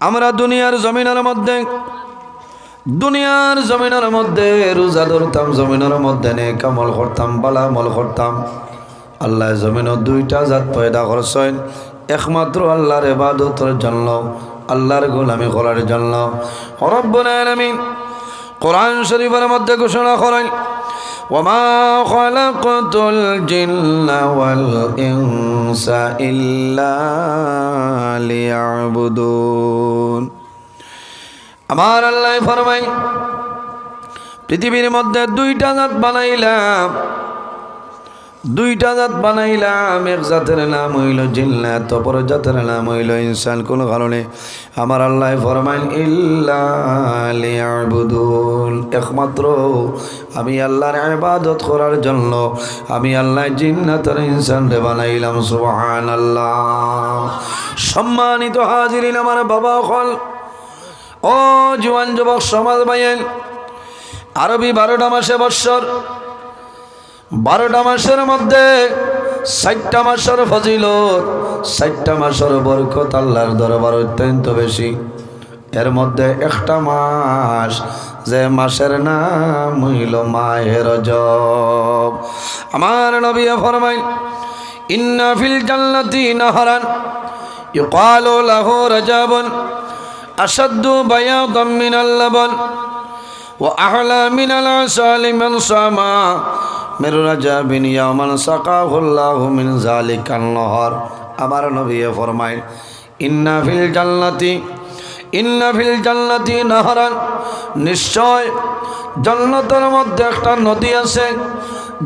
আমরা দুনিয়ার জমিনের মধ্যে রোজা ধরতাম, জমিনের মধ্যে নেক আমল করতাম, ভালো আমল করতাম। আল্লাহ জমিনের দুইটা জাত পয়দা করছেন, একমাত্র আল্লাহর ইবাদতের জন্য, আল্লাহর গোলামি করার জন্য। রব্বুল আলামিন কোরআন শরীফের মধ্যে ঘোষণা করেন, ওয়ামা খালাকতুল জিন্না ওয়াল ইনসা ইল্লা লিয়াবুদুন। আমার আল্লাহ ফরমায়, পৃথিবীর মধ্যে দুইটা জাত বানাইলাম, এক জাতের নাম হইল জিন্নাত, অপর জাতের নাম হইল ইনসান। কোন কারণে আমার আল্লাহ ফরমাইন ইল্লা লিয়াবুদুন, একমাত্র আমি আল্লাহর ইবাদত করার জন্য আমি আল্লাহ জিন্নাত আর ইনসান রে বানাইলাম। সুবহানাল্লাহ। সম্মানিত হাজিরিন, আমার বাবা হল ও জওয়ান যুবক সমাজ ভাইয়ের, আরবি 12টা মাসে বৎসর, 12টা মাসের মধ্যে 60টা মাসের ফজিলত, 60টা মাসের বরকত আল্লাহর দরবার অত্যন্ত বেশি। এর মধ্যে একটা মাস, যে মাসের নাম হইল মাহে রজব। আমার নবী ফরমাইল, ইন্না ফিল জান্নাতি নাহরান ইউকালু লাহু রজবুন আশাদ্দু বায়াদাম মিনাল লাবান ওয়া আহলা মিনাল আসালি মান সামা মির রাজাবিন ইয়ামান সাকাহুল্লাহু মিন যালিকান নহর। আমার নবী ফরমায়, ইন্না ফিল জান্নাতি নাহরান, নিশ্চয় জান্নাতের মধ্যে একটা নদী আছে,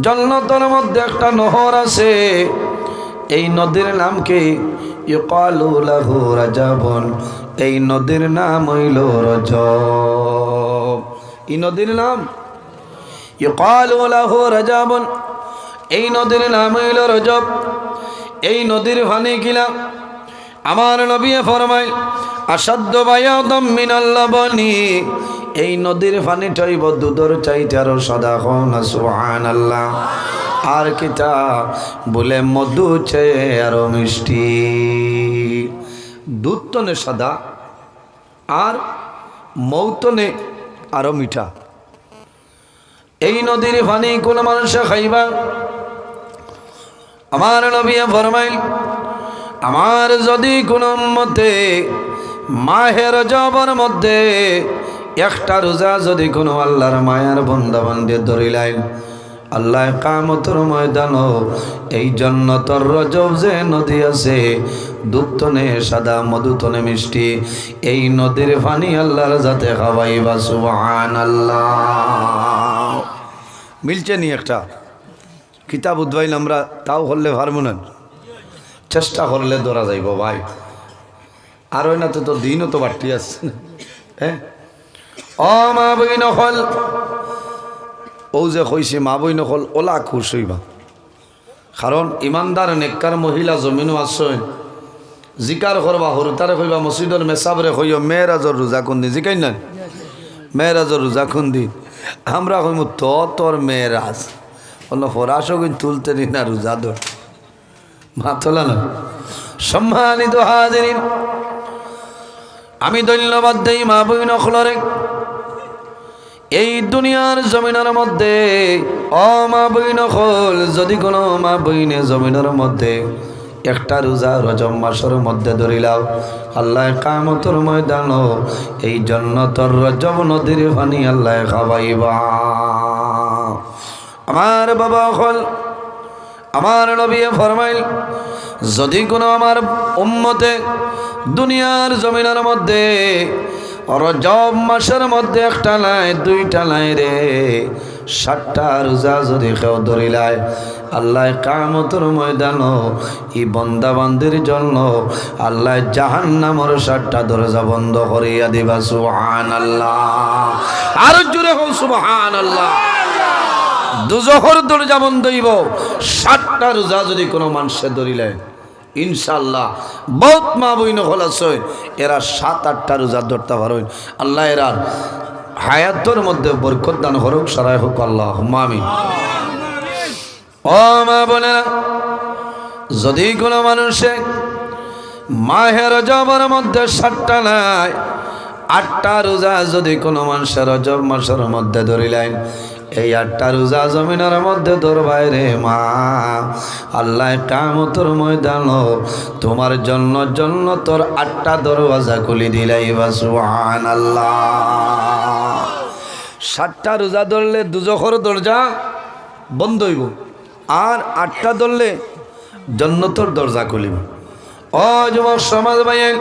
জান্নাতের মধ্যে একটা নহর আছে। এই নদীর নাম কি? ইউকালু লাহু রাজাবুন, এই নদীর নাম হইল রজব। এই নদীর নাম ইউকালু লাহু রাজাবুন, এই নদীর নাম হইল রজব। এই নদীর পানি কিনা আমার নবী ফরমায়, আসাদ্দ বায়াদাম মিনাল লাবানি, এই নদীর পানিটা হইব দুধের চাইতে আরো সাদা। সুবহানাল্লাহ। আর কিতা বলে মধু চেয়ে আরো মিষ্টি। দুধ তনে সাদা আর মৌতনে আরো মিঠা। এই নদীর পানি কোন মানুষে খাইবা? আমার নবী ফরমাইল, আমার যদি কোন উম্মতে মাহে রজবের মধ্যে একটা রোজা যদি কোনো আল্লাহর মায়ার বান্দা বান্দে ধরিলাই, আল্লাহ কিয়ামতের ময়দান এই জান্নাতুর রজব যে নদী আছে, দুধতনে সাদা মধুতনে মিষ্টি, এই নদীর পানি আল্লাহর যাতে খাওয়াইবা। সুবহানাল্লাহ। মিলছে নি? একটা কিতাব উদ্ভাইল আমরা, তাও করলে পারবো না, চেষ্টা করলে ধরা যাইব ভাই। আর ওই না তো দিনও তো বাড়তি আছে। হ্যাঁ, ও মা বই নকল, ও যে কইছে মা বই নকল, ওলা খুশ হইবা। কারণ ইমানদার নেককার মহিলা জমিনও আসছেন, জিকার করবা, হরতারে কইবা, মসজিদের মেসাবরে কইও মেয়েরাজর রোজা কোন দিন, জিকাই না মেয়েরাজর রোজা কোন দিন। আমরা কইমু তোর মেয়েরাজ বললো ফরাসও কিন্তু তুলতে নি না রোজা ধর, মা তোলা না। সম্মানিত হাজিরিন, আমি ধন্যবাদ দেই মা বই নকলরে। এই দুনিয়ার জমিনের মধ্যে ও মা বই নকল, যদি কোনো মা বইনে জমিনের মধ্যে একটা রোজা রজব মাসের মধ্যে ধরিলাও, আল্লাহ কিয়ামতের ময়দান এই জান্নাতুর রজব নদীর পানি আল্লাহ খাওয়াইবা। আমার বাবা হল, আমার নবী ফরমাইল, যদি কোনো আমার উম্মতে দুনিয়ার জমিনের মধ্যে রজব মাসের মধ্যে একটা নাই, দুইটা নাই রে, 7টা রোজা যদি কেউ ধরিলায়, আল্লাহ কিয়ামতের ময়দান এই বান্দা বান্দির জন্য আল্লাহ জাহান্নামের 7টা দরজা বন্ধ করিয়া দিবা। সুবহানাল্লাহ। আর জোরে হোক সুবহানাল্লাহ। দুজখের দরজা বন্ধ হইব 7টা রোজা যদি কোনো মানুষে ধরিলায়। ইনশাআল্লাহ বহুত মা বই নকল আছে, এরা 7-8টা রোজা ধরতে পারেন। আল্লাহ এরা হায়াতের মধ্যে বরকত দান করুক, সারাই হোক আল্লাহ আমিন। ও মা বোনেরা, যদি কোনো মানুষে মাহে রজবের মধ্যে 7টা নাই 8টা রোজা যদি কোনো মানুষের রজব মাসের মধ্যে ধরিলেন, এই 8টা রোজা জমিনের মধ্যে ধরবাই রে মা, আল্লাহ কিয়ামতের ময়দান তোমার জন্য তোর 8টা দরওয়াজা খুলে দিলাইবা। সুবহানাল্লাহ। 7টা রোজা ধরলে দুজখের দরজা বন্ধ হইব, আর 8টা ধরলে জান্নাতের দরজা খুলিব। ও যুবক সমাজ ভাইয়ের,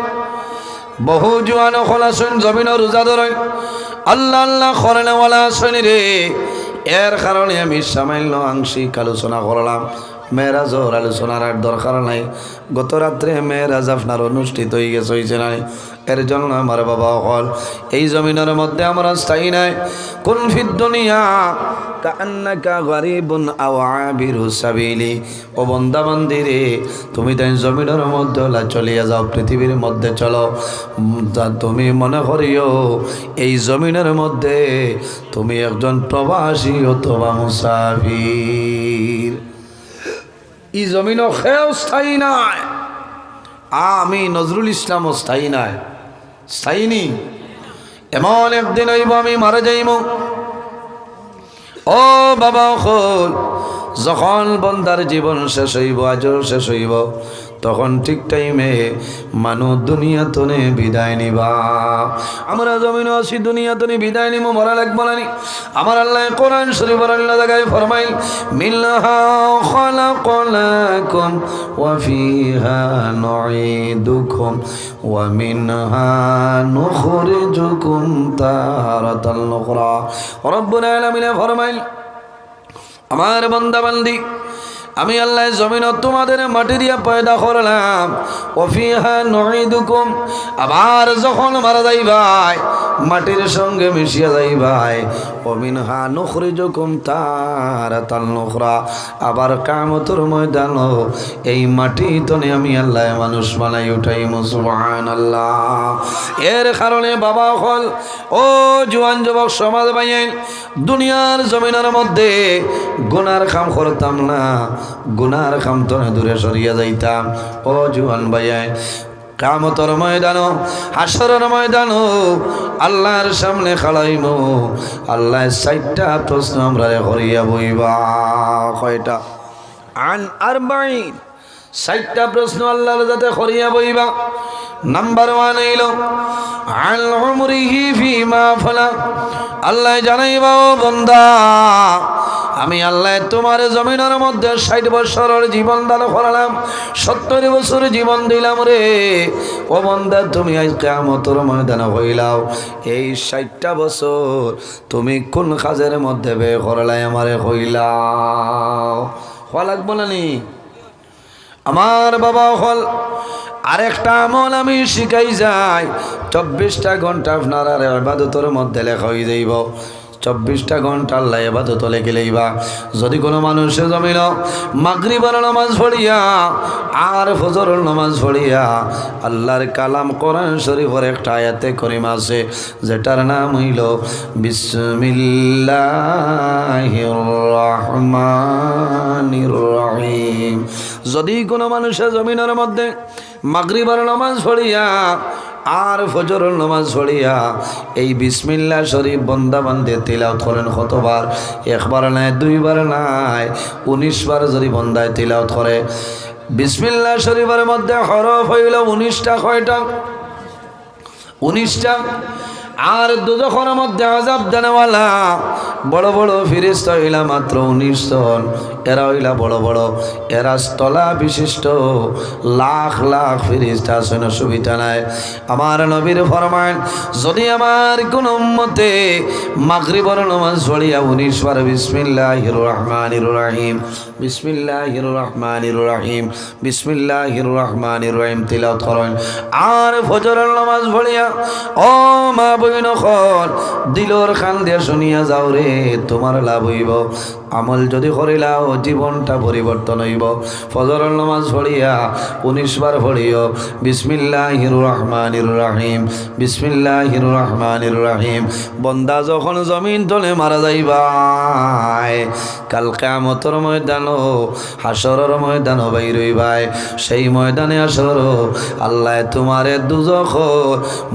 বহু জোয়ান হল আসেন জমিন রোজা ধরেন, আল্লাহ আল্লাহ করেনওয়ালা আসেন রে। এর কারণে আমি সামান্য আংশিক আলোচনা করলাম। মেরাজর আলোচনার আর দরকার নাই। গত রাত্রে মেরাজ আপনার অনুষ্ঠিত হয়ে গেছে, হয়েছে নাই? এর জন্য আমার বাবা হল এই জমিনের মধ্যে আমরা স্থায়ী নাই। কুন ফিদ দুনিয়া কান্নাকা গরিবুন আও আবিরু সাবিলি। ও বান্দা বান্দি রে, তুমি তাই জমিনের মধ্যে চলিয়া যাও, পৃথিবীর মধ্যে চলো। তুমি মনে করিও এই জমিনের মধ্যে তুমি একজন প্রবাসী অথবা মুসাফির। এই জমিনও খেয়েও স্থায়ী নাই, আমি নজরুল ইসলামও স্থায়ী নাই, স্থায়ী নি। এমন একদিন হইব আমি মারা যাইব। ও বাবা হল, যখন বন্দার জীবন শেষ হইব, আজও শেষ হইব, তখন ঠিক টাইমে মানুষ দুনিয়া তনে বিদায় নিবা। আমরা জমিন আছি, দুনিয়া তনে বিদায় নিব, মরা লাগবো না। আমার আল্লাহ কোরআন শরীফের অন্য জায়গায় ফরমাইল, মিনহা খালাকনাকুম ওয়া ফিহা নুঈদুকুম ওয়া মিনহা নুখরিজুকুম তারাতাল উখরা। রব্বুল আলামিন ফরমাইল, আমার বান্দা বান্দি, আমি আল্লাহ জমিনত তোমাদের মাটি দিয়া পয়দা করলাম, ওফিহা নুঈদুকুম, আবার যখন মারা যাইবাই মাটির সঙ্গে মিশিয়া যাইবাই, ওমিনহা নুখরিজুকুম তারাতান উখরা, আবার কিয়ামতের ময়দান এই মাটি তনে আমি আল্লাহ মানুষ বানাই উঠাইম। সুবহানাল্লাহ। এর কারণে বাবা হল, ও জওয়ান যুবক সমাজ ভাইয়ের, দুনিয়ার জমিনের মধ্যে গুনার কাম করতাম না, গুনার কাম তো দূরে সরিয়া যাইতাম। ও জওয়ান ভাইয়া, কিয়ামতের ময়দান, হাসরের ময়দান আল্লাহর সামনে খাড়াইব, আল্লাহ 4টা প্রশ্ন আমরা করিয়া বইবা। কয়টা? আন আরবাঈন, 4টা প্রশ্ন আল্লাহর যাতে করিয়া বইবা। নাম্বার 1 হইল আল উমরিহি ফিমা ফালা। আল্লাহ জানাইবা, ও বান্দা, আমি আল্লাহ তোমার জমিনের মধ্যে 60 বছরের জীবন দান করলাম, 70 বছর জীবন দিলাম রে। ও বান্দা, তুমি আজ কিয়ামতের ময়দানে হইলাও, এই 60টা বছর তুমি কোন কাজের মধ্যে বে করলাই আমারে হইলাও। হওয়া লাগবো না নি? আমার বাবা হল, আরেকটা আমল আমি শিখাই যাই, 24টা ঘন্টা আপনার আর ইবাদতের মধ্যে লেখা হয়ে যাইব। 24টা ঘন্টা আল্লাহ ইবাদত লেগে লইবা। যদি কোনো মানুষের জমিন মাগরিবের নামাজ পড়িয়া আর ফজরের নামাজ পড়িয়া আল্লাহর কালাম কোরআন শরীফের একটা আয়াতে করিম আছে, যেটার নাম হইল বিসমিল্লাহির রহমানির রহিম। যদি কোনো মানুষের জমিনের মধ্যে মাগরিবের নামাজ পড়িয়া আর ফজরের নামাজ পড়িয়া এই বিসমিল্লাহ শরীফ বান্দা বান্দে তিলাওয়াত করেন, কতবার? একবার নাই, 2 বার নাই, 19 বার যদি বান্দায় তিলাওয়াত করে। বিসমিল্লাহ শরীফের মধ্যে হরফ হইল 19টা। কয়টা? 19টা। আর দুজখের মধ্যে আযাব দেনেওয়ালা বড় বড় ফেরেশতা হইলা মাত্র 19 জন। এরা হইলা বড় বড়, এরা তলা বিশিষ্ট লাখ লাখ ফেরেশতা আছেন, সুবিধা নাই। আমার নবীর ফরমান, যদি আমার কোন উম্মতে মাগরিবের নামাজ পড়িয়া 19 বার বিসমিল্লাহির রহমানির রহিম, বিসমিল্লাহির রহমানির রহিম, বিসমিল্লাহির রহমানির রহিম তিলাওয়াত করেন, আর ফজরের নামাজ পড়িয়া, ও মা বইন খন দিলর খান দিয়া শুনিয়া যাও রে, তোমার লাভ হইব। আমল যদি করিলাও জীবনটা পরিবর্তন হইব। ফজরের নামাজ পড়িয়া 19 বার পড়িও বিসমিল্লাহির রহমানির রহিম, বিসমিল্লাহির রহমানির রহিম। বন্দা যখন জমিন তলে মারা যাইবাই কাল কিয়ামতের ময়দানও হাসরের ময়দানও বাইরই ভাই সেই ময়দানে হাসর আল্লাহ তোমারে দুজখ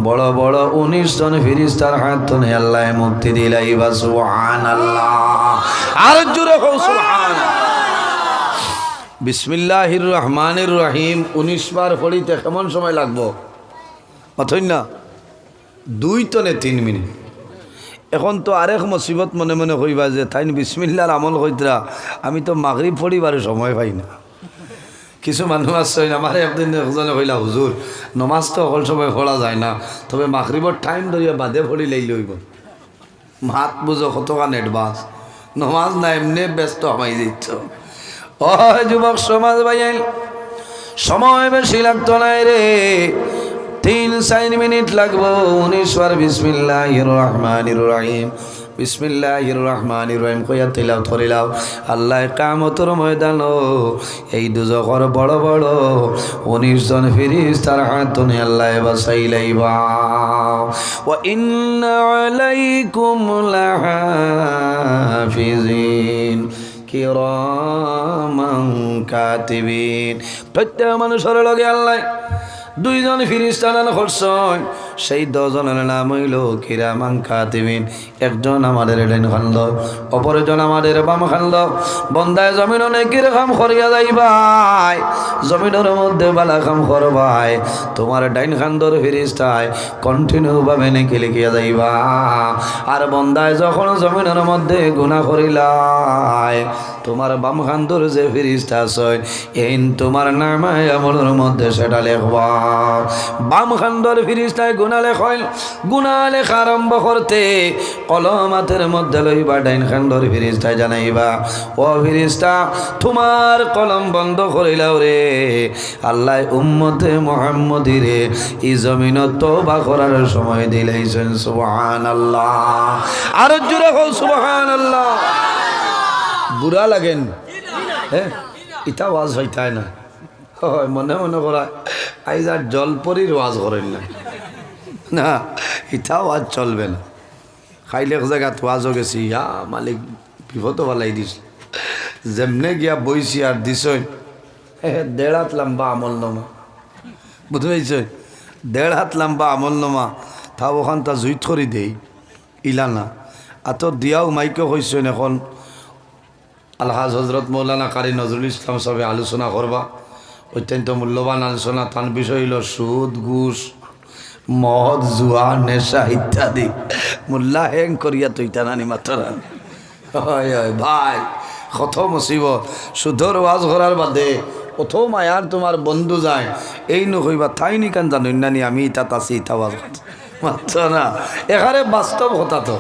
বড় বড় 19 জন ফেরেশতার হাত ধরে আল্লাহ মুক্তি দিলাইবা সুবহানাল্লাহ আর জোরে কও সুবহানাল্লাহ বিসমিল্লাহির রহমানির রহিম 19 বার পড়িতে কেমন সময় লাগবো অথই না 2 তো 3 মিনিট এখন তো আরেক মুসিবত মনে মনে কইবা যে তাই বিসমিল্লাহর আমল কইতরা আমি তো মাগরিব পড়িবার সময় পাই না কিছু মানুষ আছে আমার একদিন একজনে কইলা হুজুর নমাজ তো সকল সময় পড়া যায় না তবে মাগরিবর টাইম ধরিয়া বাদে পড়ি লইব মাত বুঝো কতখান অ্যাডভান্স নমাজ না এমনি ব্যস্ত হমাই দিচ্ছ ও যুবক সমাজ ভাইয়াই সময় বেশি লাগতো না রে 3-4 মিনিট লাগবো 19 বার বিসমিল্লাহির রহমানির রহিম বিসমিল্লাহির রহমানির রহিম কইয়া তিলাওয়াত করিলাও আল্লাহ কিয়ামতের ময়দানও এই দুজখর বড় বড় 19 জন ফেরেশতার হাত ধরে আল্লাহ বাঁচাইলাইবা ওয়া ইন্না আলাইকুম লাহাফিজিন কিরামান কাতিবিন প্রত্যেক মানুষের লগে আল্লাহ 2 জন ফেরেশতা নাম করছেন সেই 2 জনের নাম হইল কিরামান কাতিবিন একজন আমাদের ডাইন খান্দ অপরজন আমাদের বাম খান্দ বন্দায় জমিনে নেকির কাম করিয়া যাইবাই জমিনের মধ্যে বালা কাম করবাই তোমার ডাইন খান্দর ফেরেশতায় কন্টিনিউ ভাবে নেকি লিখিয়া যাইবা আর বন্দায় যখন জমিনের মধ্যে গুনাহ করিলাই তোমার বাম খান্দর যে ফেরেশতা আছে এই তোমার নামে আমলের মধ্যে সেটা লিখবা বাম খান্দর ফেরেশতায় গুনাহ লেখল গুনাহ লেখা আরম্ভ করতে কলম হাতের মধ্যে লইবা ডাইন খান্দর ফেরেশতায় জানাইবা ও ফেরেশতা তোমার কলম বন্ধ করিলাও রে আল্লাহ উম্মতে মুহাম্মদিরে এই জমিন তওবা করার সময় দিলাইছেন সুবহানাল্লাহ আর জোরে কও সুবহানাল্লাহ বুড়া লাগেন হ্যাঁ ইটা ওয়াজ হইতায় না হয় মনে মনে করা আইজ আর জলপরির ওয়াজ করেন না না ইটা ওয়াজ চলবে না খাইলে এক জায়গাত ওয়াজও গেছি ইয়া মালিক বিপদ বালাই দিস যেমনে গিয়া বইছি আর দিস 1.5 হাত লম্বা আমল নামা বুঝতে পারছ 1.5 হাত লম্বা আমল নামা তা ওখান তা জুইত করি দেই ইলানা আর তো দিয়াও মাইকে হয়েছেন এখন আলহাজ হজরত মৌলানা কারি নজরুল ইসলাম সবে আলোচনা করবা অত্যন্ত মূল্যবান আলোচনা তার বিষয় হইল সুদ ঘুষ মদ জুয়া নেশা ইত্যাদি মোল্লা হ্যাং করিয়া তুইটা নানি মাত্র হয় হয় ভাই কত মুসিবত সুধর ওয়াজ করার বাদে কত মায়ার তোমার বন্ধু যায় এই নকইবা তাই নি কেন জানো নানি আমি ইটা আছি ইটা ওয়াজ মাত্র না এখানে বাস্তব কথা তো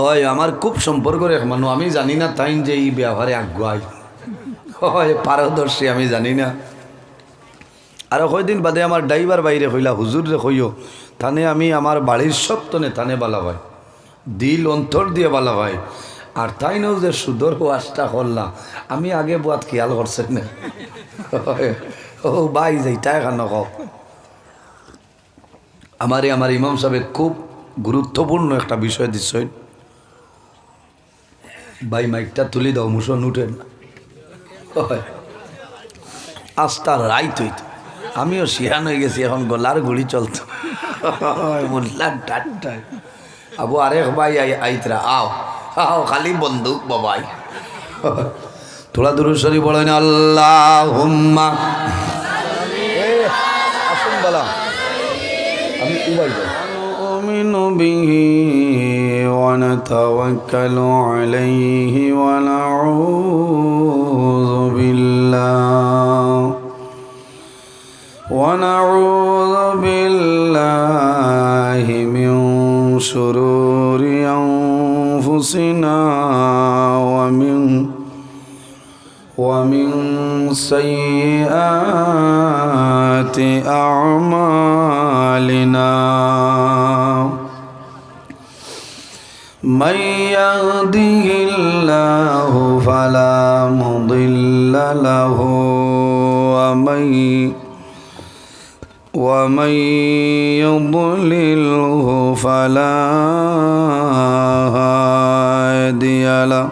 ওই আমার খুব সম্পর্কের এক মানুষ আমি জানি না তাই যে এই ব্যবহারে আগুয়াই হয় পারদর্শী আমি জানি না আর কয়দিন বাদে আমার ড্রাইভার বাইরে কইলা হুজুর রে কইও থানে আমি আমার বাড়ির সপ্তনে থানে বালা ভাই দিল অন্তর দিয়ে বালা ভাই আর তাই নাও যে সুদর ওয়াজটা করলাম আমি আগে বুয়াত খেয়াল করছেন না ও ভাই যাইটা এখন কও আমার ইমাম সাহেব খুব গুরুত্বপূর্ণ একটা বিষয় দিচ্ছেন ভাই মাইকটা তুলি দাও মুসন উঠেন আস্তা রাইত হইত আমিও শিয়ান হয়ে গেছি এখন গলার গুড়ি চলত মোল্লার ডাটটায় আবু আরেক ভাই আইতরা আও আও খালি বন্দুক বাবাই থোড়া দূর সরি বলেন আল্লাহুম্মা আসুন বলা আমি উবাই যাই আমিনু বিহি ونتوكل عليه ونعوذ بالله من شرور أنفسنا ومن سيئات أعمالنا من يهده الله فلا مضل له ومن يضلله فلا هادي له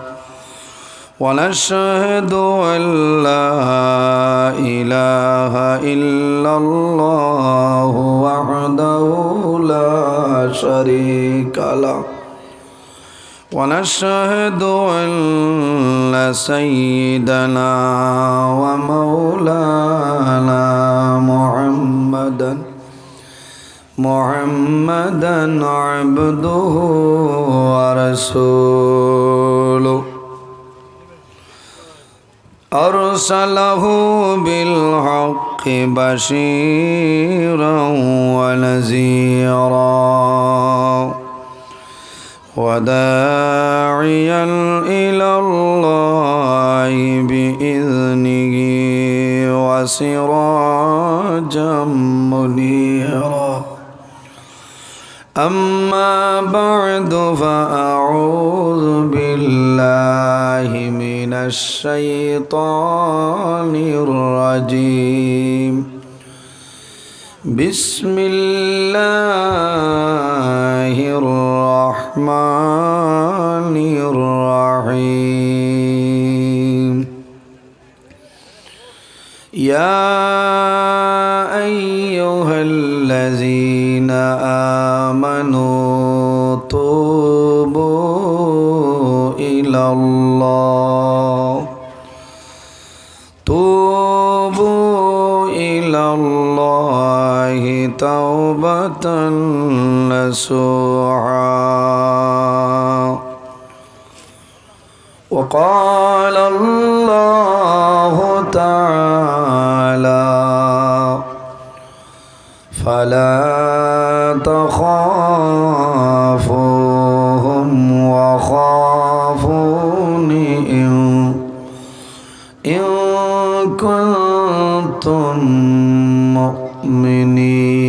ونشهد أن لا إله إلا الله وحده لا شريك له ونشهد أن سيدنا ومولانا محمدا عبده ورسوله أرسله بالحق بشيرا ونذيرا وداعيا إلى الله بإذنه وسراجا منيرا أما بعد فأعوذ بالله من الشيطان الرجيم بسم الله الرحمن الرحيم يا أيها الذين آمنوا توبوا إلى الله توبة نصوحا وقال الله تعالى فلا تخافوهم وخافوني إن كنتم مؤمنين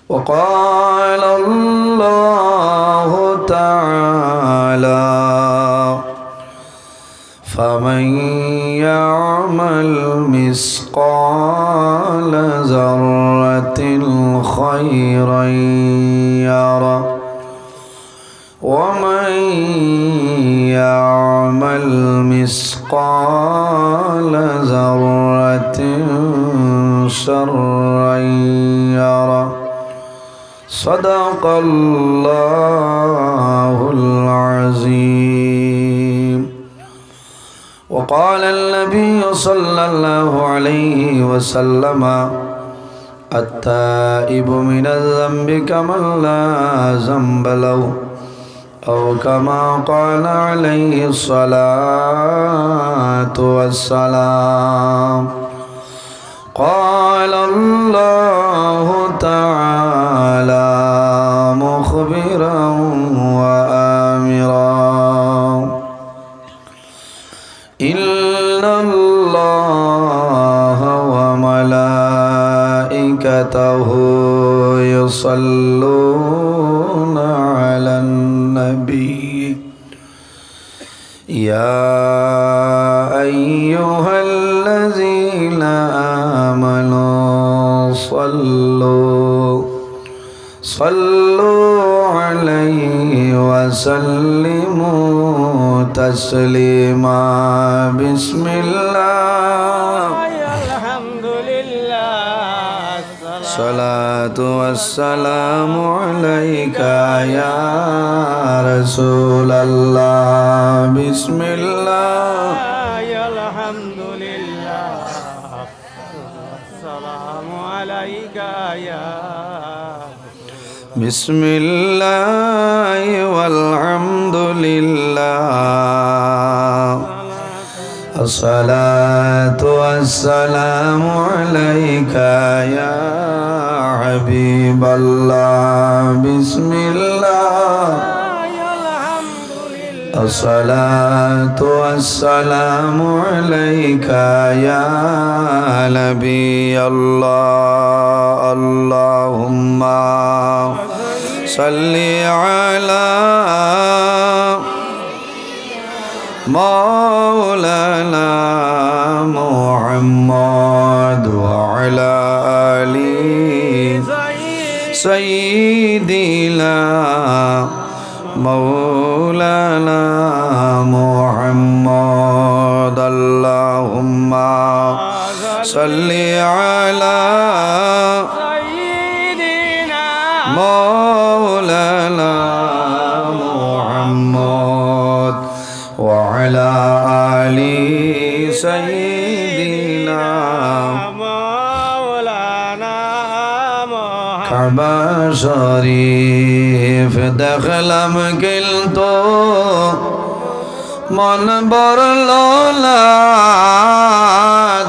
وقال الله تعالى فمن يعمل مثقال ذرة خيرا يره ومن يعمل مثقال ذرة شرا يره صدق الله العظيم وقال النبي صلى الله عليه وسلم التائب من الذنب كمن لا ذنب له أو كما قال عليه الصلاة والسلام قال الله تعالى مخبرا وآمرا إن الله وملائكته يصلون على النبي يا أيها الذين آمنوا صلوا عليه وسلموا تسليما بسم الله الحمد لله الصلاة والسلام عليك يا رسول الله بسم الله الحمد لله السلام عليك يا بسم الله والحمد لله الصلاة والسلام عليك يا حبيب الله بسم الله الصلاة والسلام عليك يا نبي الله اللهم صل على مولانا محمد وعلى سيدنا مولانا محمد اللهم صل على سيدنا مولانا محمد وعلى آل سيدنا مولانا محمد কাবা শরীফ দেখলাম কিন্তু মন বরল না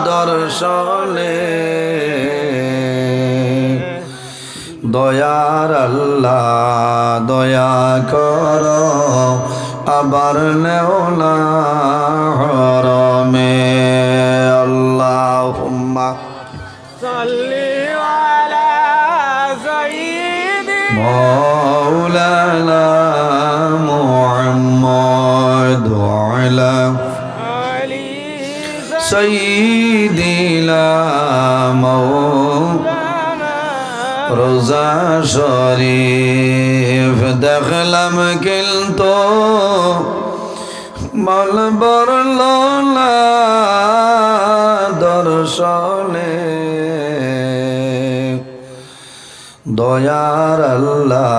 দর্শনে দয়ার আল্লাহ দয়া কর আবার নেও না হরমে আল্লাহুম্মা صل على سيدنا مولانا محمد وعلى علي سيدنا مولانا রোজা শরীফ দেখলাম কিন্তু মন বরল না দর্শনে দয়ার আল্লাহ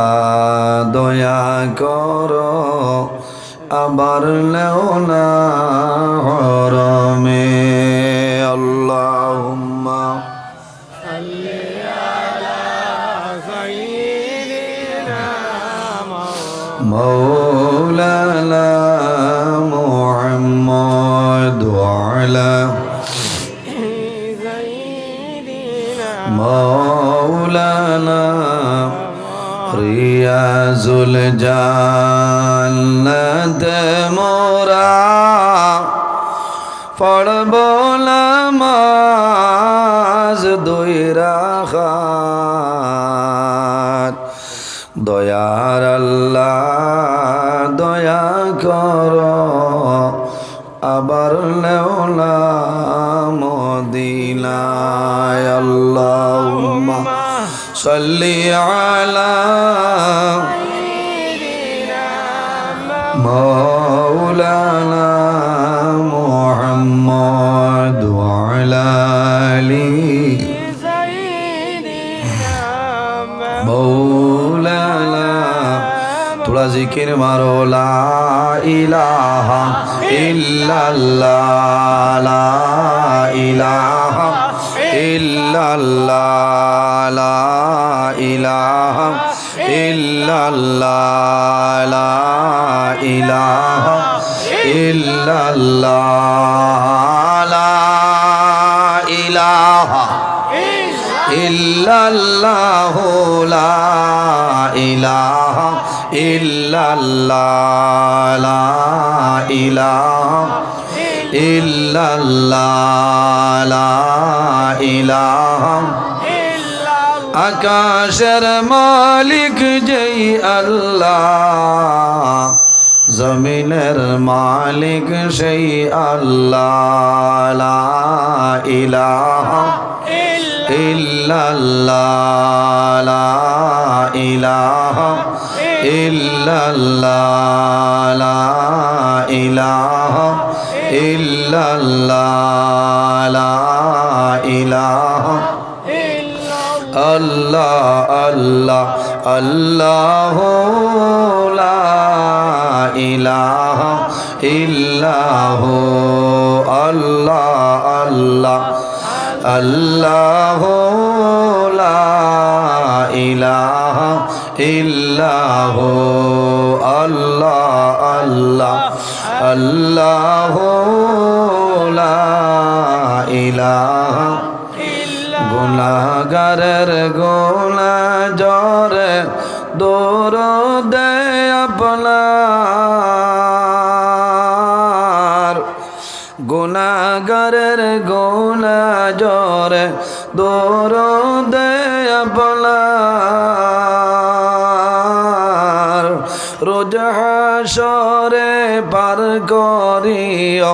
দয়া কর আবার নেও না হরমে আল্লাহুম্মা صل على سيدنا مولانا محمد وعلى سيدنا مولانا রিয়াজুল জান্নাত মোরা পড়ব নামাজ দুই রাকাত দয়ার আল্লাহ দয়া কর আবার নেও না মদিনায় আল্লাহুম্মা সাল্লি আলা مولانا محمد وعلى آله مولانا थोड़ा जिक्र मारो ला इलाहा इल्लल्लाह ला इलाहा इल्लल्लाह ला इलाहा इल्लल्लाह ला इलाहा इल्लल्लाह ला इलाहा इल्लल्लाह ला इलाहा इल्लल्लाह ला इलाहा इल्लल्लाह ला इलाहा আকাশের মালিক যেই আল্লাহ জমিনের মালিক সেই আল্লাহ লা ইলাহা ইল্লাল্লাহ লা ইলাহা ইল্লাল্লাহ লা ইলাহা ইল্লাল্লাহ লা ইলাহা আল্লাহ আল্লাহ আল্লাহ লা ইলাহা ইল্লাহ আল্লাহ আল্লাহ আল্লাহ লা ইলাহা ইল্লাহ আল্লাহ আল্লাহ আল্লাহ লা ইলাহা গুনাহগারের গুনাহ জরে দরদে আপনার গুনাহগারের গুনাহ জরে দরদে আপনার রোজ হাসরে পার করিও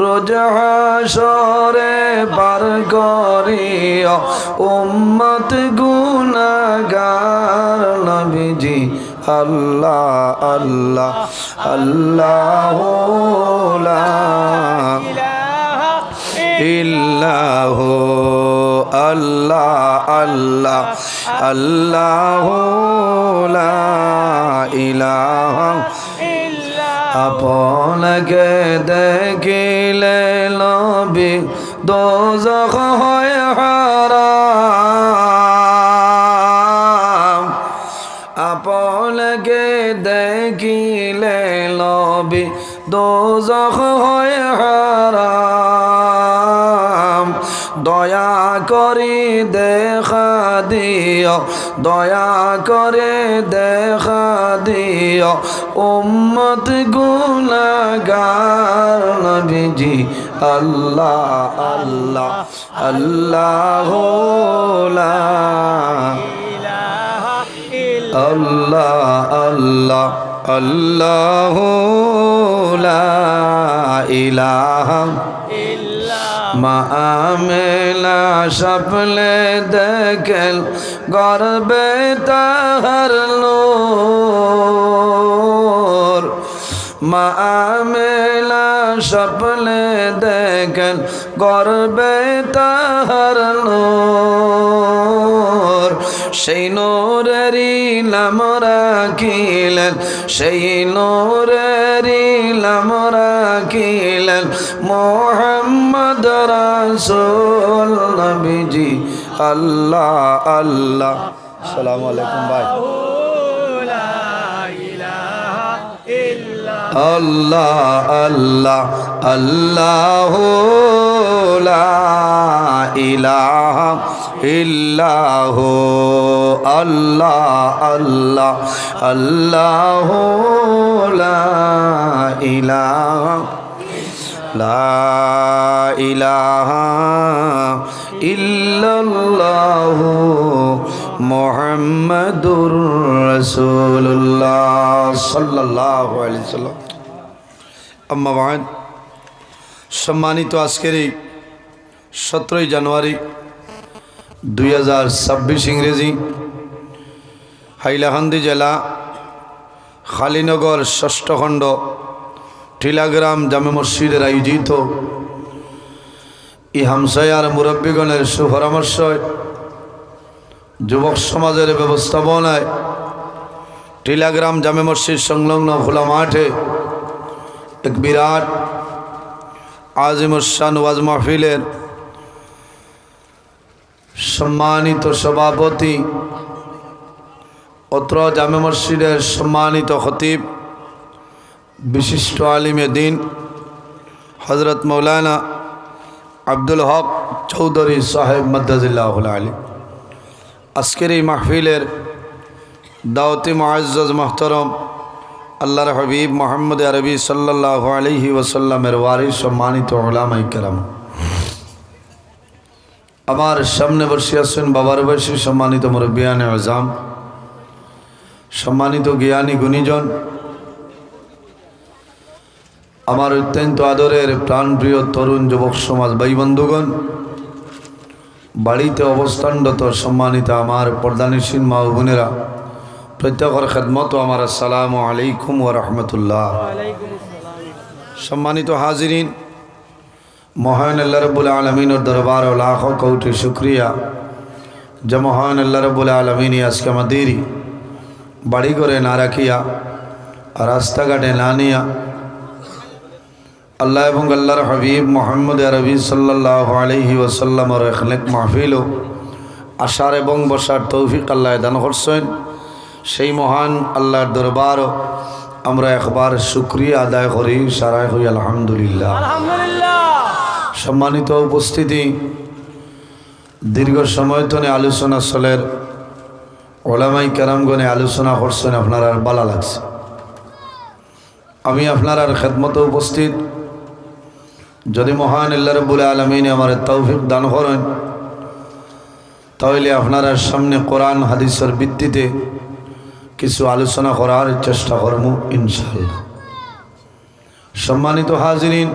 রোজ হাসরে পার করিও উম্মত গুনাহগার নবীজি আল্লাহ আল্লাহ আল্লাহু লা ইল্লাহু আল্লাহ আল্লাহ আল্লাহু লা ইলাহা আপনাকে দেখিলে নবী দোজখ হয় হারাম আপনাকে দেখিলে নবী দোজখ হয় হারাম দয়া করে দেখা দিও দয়া করে দেখা দিও উম্মত গুনাহগার নবীজি আল্লাহ আল্লাহ আল্লাহু লা আল্লাহ আল্লাহ আল্লাহু লা ইলাহা মা আমেলা স্বপ্নে দেখেন গর্বে তাহার নূর মা আমেলা স্বপ্নে দেখেন গর্বে তাহার নূর সেই নূরেরই নাম রাখিলেন সেই নূরেরই নাম রাখিলেন মুহাম্মদ রাসূল নবীজি আল্লাহ আল্লাহ আসসালামু আলাইকুম ভাই আল্লাহ আল্লাহ আল্লাহু লা ইলাহা ইল্লাহু আল্লাহ আল্লাহ আল্লাহু লা ইলাহা লা ইলাহা ইল্লাল্লাহু মুহাম্মাদুর রাসূলুল্লাহ সাল্লাল্লাহু আলাইহি ওয়াসাল্লাম। আম্মা বাদ, সম্মানিত আজকের এই 17 জানুয়ারি 2026 ইংরেজি হাইলাকান্দি জেলা খালিনগর 6ষ্ঠ খণ্ড টিলাগ্রাম জামে মসজিদের আয়োজিত এই হামসায়ার মুরব্বীগণের সুপরামর্শয় যুবক সমাজের ব্যবস্থাপনায় টিলাগ্রাম জামে মসজিদ সংলগ্ন খোলা মাঠে এক বিরাট আজিমুশান ওয়াজ মাহফিলের সম্মানিত সভাপতি অত্র জামে মসজিদের সম্মানিত খতিব বিশিষ্ট আলিমে দিন হজরত মৌলানা আব্দুল হক চৌধুরী সাহেব মাদ্দাজিল্লাহুল আলী, আজকের এই মাহফিলের দাওয়াতি মুআজ্জাজ মুহতারাম আল্লাহর হাবিব মুহাম্মদ আরবি সাল্লাল্লাহু আলাইহি ওয়াসাল্লামের ওয়ারিস সম্মানিত উলামায়ে কেরাম, আমার সামনে বসে আছেন বাবার বয়সী সম্মানিত মুরব্বিয়ানে আযম, সম্মানিত জ্ঞানী গুণীজন, আমার অত্যন্ত আদরের প্রাণপ্রিয় তরুণ যুবক সমাজ ভাই বন্ধুগণ, বাড়িতে অবস্থানরত সম্মানিত আমার পর্দানিসীন মা ও বোনেরা, প্রত্যেকের খেদমত আমার আসসালামু আলাইকুম ওয়া রাহমাতুল্লাহ। সম্মানিত হাজিরিন, মহান আল্লাহ রাব্বুল আলামিনের দরবারে লাখো কোটি শুকরিয়া যে মহান আল্লাহ রাব্বুল আলামিন আজকে আমাদের বাড়ি করে না রাখিয়া রাস্তাঘাটে না নিয়া আল্লাহ এবং আল্লাহর হাবিব মুহাম্মদ আরবি সাল্লাল্লাহু আলাইহি ওয়াসাল্লামের এখলাক মাহফিল আশার এবং বসার তৌফিক আল্লাহ দান করছেন। সেই মহান আল্লাহর দরবার আমরা একবার শুকরিয়া আদায় করি, সারাই হই আলহামদুলিল্লাহ। সম্মানিত উপস্থিতি, দীর্ঘ সময় ধরে আলোচনা চলের ওলামাই কেরামগণে আলোচনা করছেন, আপনার আর ভালো লাগছে। আমি আপনার আর খেদমতে উপস্থিত, যদি মহান আল্লাহ রাব্বুল আলামিন আমার তৌফিক দান করেন তাহলে আপনার সামনে কোরআন হাদিসের ভিত্তিতে কিছু আলোচনা করার চেষ্টা করব ইনশাআল্লাহ। সম্মানিত হাজিরিন,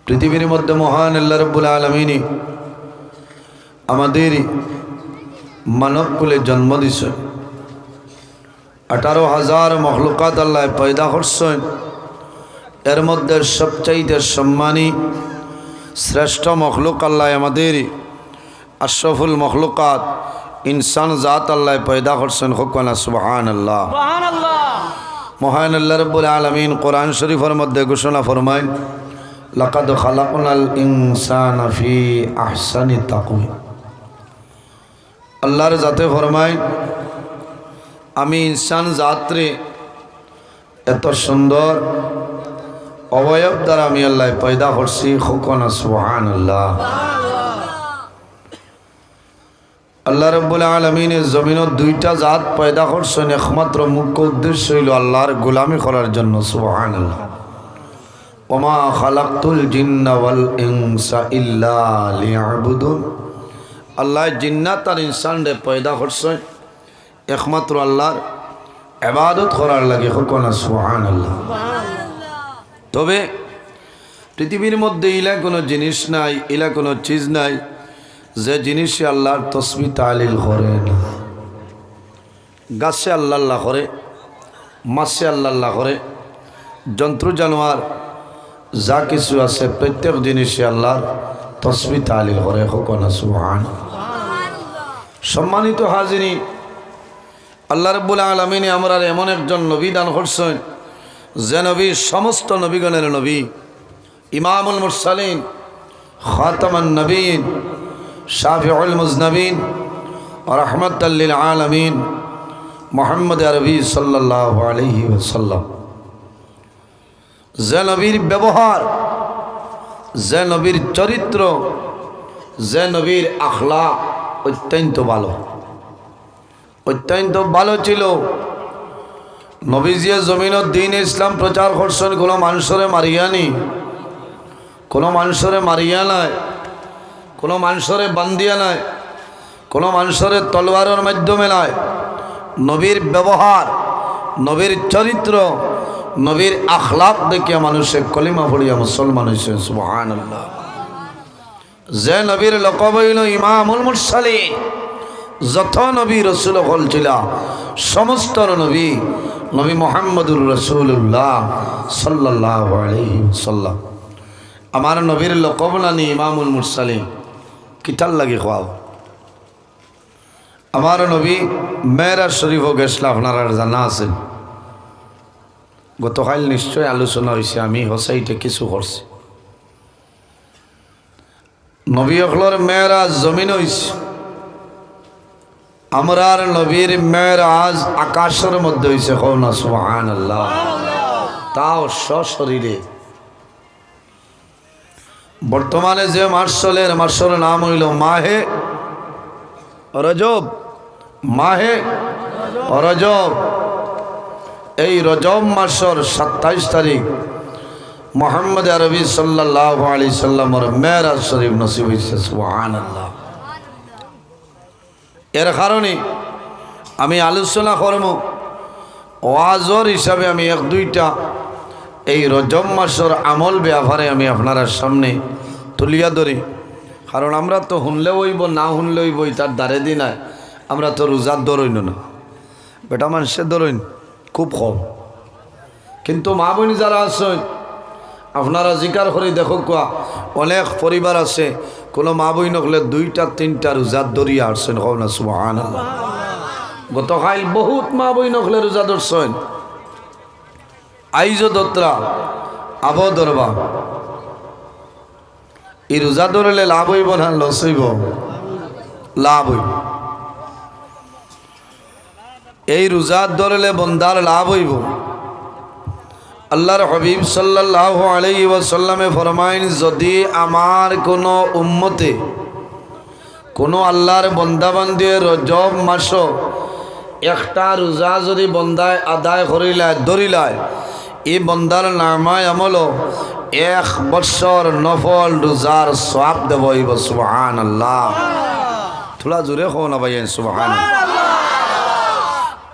পৃথিবীর মধ্যে মহান আল্লাহ রাব্বুল আলামিন আমাদের মানব কুলে জন্ম দিয়েছেন। 18,000 মখলুকাত আল্লাহ পয়দা করছেন। এর মধ্যে সবচাইতে সম্মানী শ্রেষ্ঠ মখলুক আল্লাহ আমাদের আশরাফুল মখলুকাত ইনসান জাত আল্লাহ পয়দা করছেন। হুকনা সুবহানাল্লাহ। মহান আল্লাহ রাব্বুল আলামিন কোরআন শরীফের মধ্যে ঘোষণা ফরমায়, লাকাদ খালাকনাল ইনসানা ফি আহসানি তাকওয়িম। আল্লাহর জাতে ফরমায়, আমি ইনসান জাতরে এত সুন্দর অবয়ব দ্বারা আমি আল্লাহ পয়দা করছি। হুকনা সুবহানাল্লাহ। আল্লাহ রাব্বুল আলামিনের জমিনের দুইটা জাত পয়দা করছেন, একমাত্র মুখ্য উদ্দেশ্য হইল আল্লাহর গোলামি করার জন্য। সুবহানাল্লাহ। ওমা খালাকতুল জিন্না ওয়াল ইনসা ইল্লা লিয়াবুদুন। আল্লাহ জিন্নাত আর ইনসানরে পয়দা করছেন একমাত্র আল্লাহর ইবাদত করার লাগে। হুকনা সুবহানাল্লাহ। তবে পৃথিবীর মধ্যে ইলা কোনো জিনিস নাই, ইলা কোনো চিজ নাই যে জিনিসে আল্লাহর তসবিহ তাহলিল করে না। গাছে আল্লাহ আল্লাহ করে, মাছে আল্লাহ আল্লাহ করে, জন্তু জানোয়ার যা কিছু আছে প্রত্যেক জিনিসে আল্লাহর তসবিহ তাহলিল করে। হুকনা সুবহানাল্লাহ। সম্মানিত হাজিরিন, আল্লাহ রাব্বুল আলামিন আমরা এমন একজন নবী দান করছেন যে নবী সমস্ত নবীগণের নবী, ইমামুল মুরসালিন, খাতামান নবীন, শাফিউল মুজনবিন, রাহমাতাল লিল আলামিন, মুহাম্মদ আরবি সাল্লাল্লাহু আলাইহি ওয়াসাল্লাম। যে নবীর ব্যবহার, যে নবীর চরিত্র, যে নবীর আখলাক অত্যন্ত ভালো, অত্যন্ত ভালো ছিল। নবীজিয়া জমিনত দ্বীন ইসলাম প্রচার করছেন, কোনো মানুষরে মারিয়ানি, কোনো মানুষরে মারিয়া নাই, কোনো মানুষরে বান্দিয়া নাই, কোনো মানুষরে তলোয়ারের মাধ্যমে নাই। নবীর ব্যবহার, নবীর চরিত্র, নবীর আখলাক দেখে মানুষে কলিমা পড়িয়া মুসলমান হয়েছে। সুবহানাল্লাহ। যে নবীর লকব হইল ইমামুল মুরসালিন। যত নবী রসুল হল ছিল সমস্ত নবী নবী মুহাম্মদুর রাসূলুল্লাহ সাল্লাল্লাহু আলাইহি ওয়াসাল্লাম। আমার নবীর লকব নানি ইমামুল মুরসালিন কিতাল লাগে খাও। আমার নবী মেরাজ শরীফও গেছিল, আপনারা জানা আছেন। গতকাল নিশ্চয় আলোচনা হয়েছে, আমি হোসাইটে কিছু করছি। নবী অখলর মেরাজ জমিন হয়েছে, আমরার নবীর মেরাজ আকাশের মধ্যে হয়েছে। কওনা সুবহানাল্লাহ। তাও সশরীরে। বর্তমানে যে মাস চলে, মাসের নাম হইল মাহে রজব। মাহে রজব। এই রজব মাসের 27 তারিখ মুহাম্মদ আরবি সাল্লাল্লাহু আলাইহি সাল্লামের মেরাজ শরীফ নসিব হয়েছে। সুবহানাল্লাহ। এর কারণে আমি আলোচনা করব, ওয়াজর হিসাবে আমি এক দুইটা এই রজব মাসের আমল ব্যাপারে আমি আপনার সামনে তুলিয়া ধরি। কারণ আমরা তো শুনলে হইব, না শুনলে হইব, তার দ্বারে দি নাই। আমরা তো রোজার ধরইন না, বেটা মানুষের ধরইন খুব কম। কিন্তু মা বোন যারা আছেন আপনারা জিকার করে দেখো, কোয়া অনেক পরিবার আছে কোনো মা বই নকলে 2-3টা রোজার ধরিয়া আসছেন। কওনা সুবহানাল্লাহ। গতকাল বহুত মা বই নকলে রোজা ধরছেন। আইজ দত্রা আব ধরবা। এই রোজা ধরলে লাভ হইব না লস হইব? লাভ হইব। এই রোজা ধরলে বন্দার লাভ হইব। আল্লাহর হাবিব সাল্লাল্লাহু আলাইহি ওয়াসাল্লামে ফরমাইন, যদি আমার কোনো উম্মতে কোনো আল্লাহর বন্দাবান্দি রজব মাস একটা রোজা যদি বন্দায় আদায় করিলায় ধরিলায়, এই বন্দার নামায় আমল 1 বছর নফল রোজার সওয়াব দেব। সুবহানাল্লাহ। থোড়া জোরে কও না ভাই সুবহানাল্লাহ।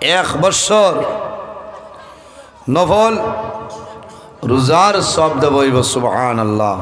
1 বছর নফল রোজার শব্দ বইব সুবহানাল্লাহ।